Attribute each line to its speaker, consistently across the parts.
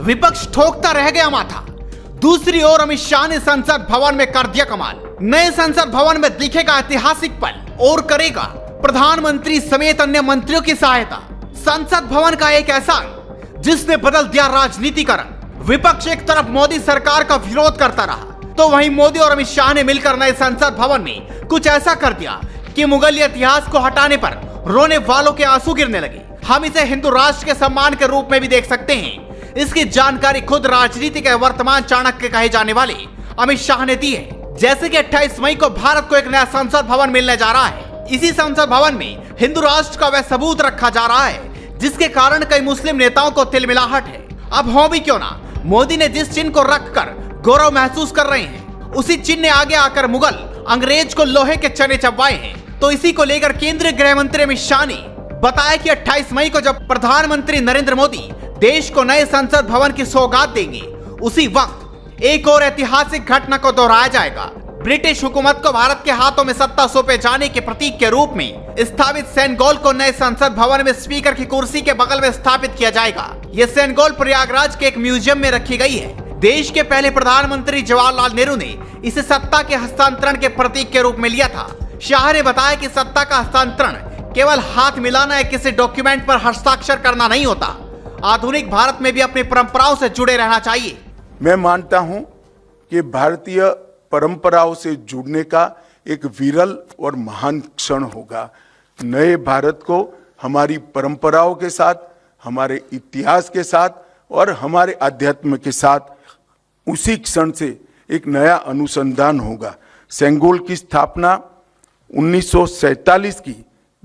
Speaker 1: विपक्ष ठोकता रह गया माथा। दूसरी ओर अमित शाह ने संसद भवन में कर दिया कमाल। नए संसद भवन में दिखेगा ऐतिहासिक पल और करेगा प्रधानमंत्री समेत अन्य मंत्रियों की सहायता। संसद भवन का एक ऐसा अंग जिसने बदल दिया राजनीति का रंग। विपक्ष एक तरफ मोदी सरकार का विरोध करता रहा तो वहीं मोदी और अमित शाह ने मिलकर नए संसद भवन में कुछ ऐसा कर दिया कि मुगल इतिहास को हटाने पर रोने वालों के आंसू गिरने लगे। हम इसे हिंदू राष्ट्र के सम्मान के रूप में भी देख सकते हैं। इसकी जानकारी खुद राजनीति के वर्तमान चाणक्य कहे जाने वाले अमित शाह ने दी है। जैसे कि 28 मई को भारत को एक नया संसद भवन मिलने जा रहा है। इसी संसद भवन में हिंदू राष्ट्र का वह सबूत रखा जा रहा है जिसके कारण कई मुस्लिम नेताओं को तिलमिलाहट है। अब हो भी क्यों ना, मोदी ने जिस चिन्ह को रखकर गौरव महसूस कर रहे हैं उसी चिन्ह ने आगे आकर मुगल अंग्रेज को लोहे के चने चबवाए हैं। तो इसी को लेकर केंद्रीय गृह मंत्री अमित शाह ने बताया कि 28 मई को जब प्रधानमंत्री नरेंद्र मोदी देश को नए संसद भवन की सौगात देंगे उसी वक्त एक और ऐतिहासिक घटना को दोहराया जाएगा। ब्रिटिश हुकूमत को भारत के हाथों में सत्ता सौंपे जाने के प्रतीक के रूप में स्थापित सेनेगल को नए संसद भवन में स्पीकर की कुर्सी के बगल में स्थापित किया जाएगा। यह सेनेगल प्रयागराज के एक म्यूजियम में रखी गई है। देश के पहले प्रधानमंत्री जवाहरलाल नेहरू ने इसे सत्ता के हस्तांतरण के प्रतीक के रूप में लिया था। शाह ने बताया कि सत्ता का हस्तांतरण केवल हाथ मिलाना या किसी डॉक्यूमेंट पर हस्ताक्षर करना नहीं होता। आधुनिक भारत में भी अपनी परंपराओं से जुड़े रहना चाहिए।
Speaker 2: मैं मानता हूं कि भारतीय परंपराओं से जुड़ने का एक विरल और महान क्षण होगा। नए भारत को हमारी परंपराओं के साथ, हमारे इतिहास के साथ और हमारे अध्यात्म के साथ उसी क्षण से एक नया अनुसंधान होगा। सेनेगल की स्थापना 1947 की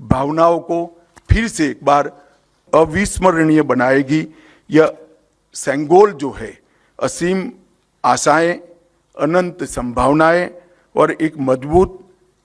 Speaker 2: भावनाओं को फिर से एक बार अविस्मरणीय बनाएगी। यह सेनेगल जो है असीम आशाएं, अनंत संभावनाएं और एक मजबूत,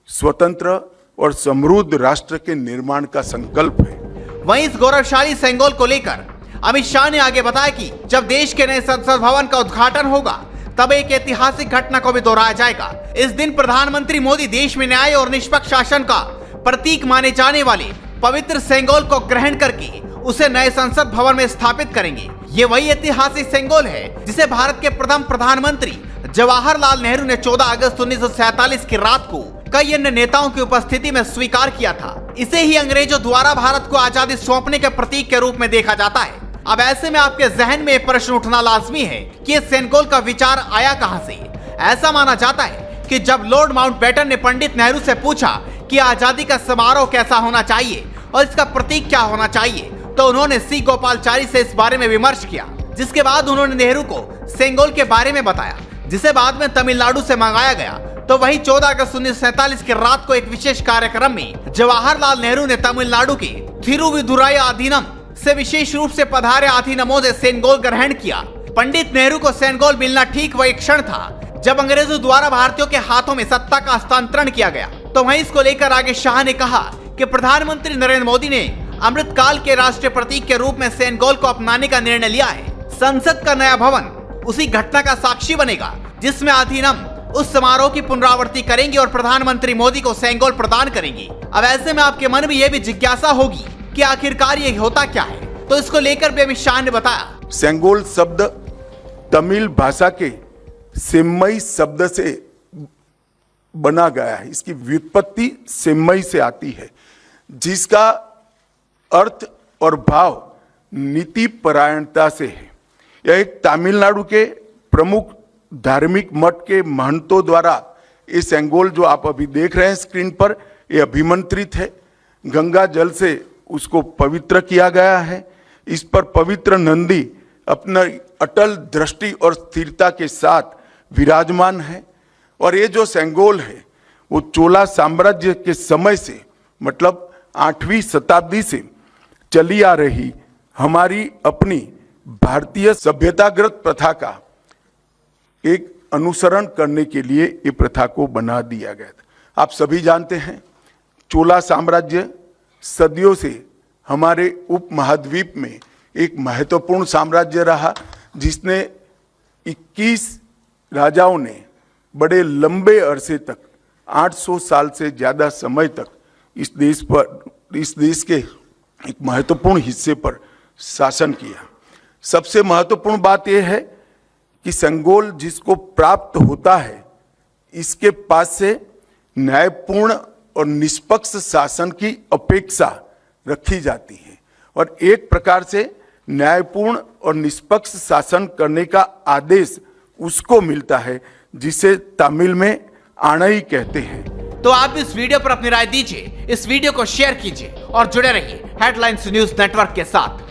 Speaker 2: स्वतंत्र और समृद्ध राष्ट्र के निर्माण का संकल्प है।
Speaker 1: वहीं इस गौरवशाली सेनेगल को लेकर अमित शाह ने आगे बताया कि जब देश के नए संसद भवन का उद्घाटन होगा तब एक ऐतिहासिक घटना को भी दोहराया जाएगा। इस दिन प्रधानमंत्री मोदी देश में न्याय और निष्पक्ष शासन का प्रतीक माने जाने वाले पवित्र सेनेगल को ग्रहण करके उसे नए संसद भवन में स्थापित करेंगे। ये वही ऐतिहासिक सेनेगल है जिसे भारत के प्रथम प्रधानमंत्री जवाहरलाल नेहरू ने 14 अगस्त 1947 की रात को कई अन्य नेताओं की उपस्थिति में स्वीकार किया था। इसे ही अंग्रेजों द्वारा भारत को आजादी सौंपने के प्रतीक के रूप में देखा जाता है। अब ऐसे में आपके जहन में एक प्रश्न उठना लाजमी है कि सेनेगल का विचार आया कहां से। ऐसा माना जाता है कि जब लॉर्ड माउंटबेटन ने पंडित नेहरू से पूछा कि आजादी का समारोह कैसा होना चाहिए और इसका प्रतीक क्या होना चाहिए तो उन्होंने सी गोपालाचारी से इस बारे में विमर्श किया, जिसके बाद उन्होंने नेहरू को सेनेगल के बारे में बताया, जिसे बाद में तमिलनाडु से मंगाया गया। तो वही 14 अगस्त 1947 की रात को एक विशेष कार्यक्रम में जवाहरलाल नेहरू ने तमिलनाडु के थिरुविदुराई आधीनम से विशेष रूप से पधारे आधीनमों से सेनेगल ग्रहण किया। पंडित नेहरू को सेनेगल मिलना ठीक वही क्षण था जब अंग्रेजों द्वारा भारतीयों के हाथों में सत्ता का हस्तांतरण किया गया। तो वहीं इसको लेकर आगे शाह ने कहा कि प्रधानमंत्री नरेंद्र मोदी ने अमृतकाल के राष्ट्रीय प्रतीक के रूप में सेनेगल को अपनाने का निर्णय लिया है। संसद का नया भवन उसी घटना का साक्षी बनेगा जिसमें आधीनम उस समारोह की पुनरावृत्ति करेंगे और प्रधानमंत्री मोदी को सेनेगल प्रदान करेंगे। अब ऐसे में आपके मन में यह भी जिज्ञासा होगी कि आखिरकार ये होता क्या है, तो इसको लेकर भी अमित शाह ने बताया।
Speaker 2: सेनेगल शब्द तमिल भाषा के सेम्मई शब्द से बना गया है। इसकी व्युत्पत्ति सेम्मई से आती है जिसका अर्थ और भाव नीति परायणता से है। यह एक तमिलनाडु के प्रमुख धार्मिक मठ के महंतों द्वारा ये सेनेगल जो आप अभी देख रहे हैं स्क्रीन पर, ये अभिमंत्रित है। गंगा जल से उसको पवित्र किया गया है। इस पर पवित्र नंदी अपना अटल दृष्टि और स्थिरता के साथ विराजमान है। और ये जो सेनेगल है वो चोला साम्राज्य के समय से, मतलब 8वीं शताब्दी से चली आ रही हमारी अपनी भारतीय सभ्यतागत प्रथा का एक अनुसरण करने के लिए ये प्रथा को बना दिया गया था। आप सभी जानते हैं चोला साम्राज्य सदियों से हमारे उपमहाद्वीप में एक महत्वपूर्ण साम्राज्य रहा, जिसने 21 राजाओं ने बड़े लंबे अरसे तक 800 साल से ज्यादा समय तक इस देश के एक महत्वपूर्ण हिस्से पर शासन किया। सबसे महत्वपूर्ण बात यह है कि सेंगोल जिसको प्राप्त होता है, इसके पास से न्यायपूर्ण और निष्पक्ष शासन की अपेक्षा रखी जाती है और एक प्रकार से न्यायपूर्ण और निष्पक्ष शासन करने का आदेश उसको मिलता है, जिसे तमिल में आणई कहते हैं।
Speaker 1: तो आप भी इस वीडियो पर अपनी राय दीजिए, इस वीडियो को शेयर कीजिए और जुड़े रहिए हेडलाइंस न्यूज नेटवर्क के साथ।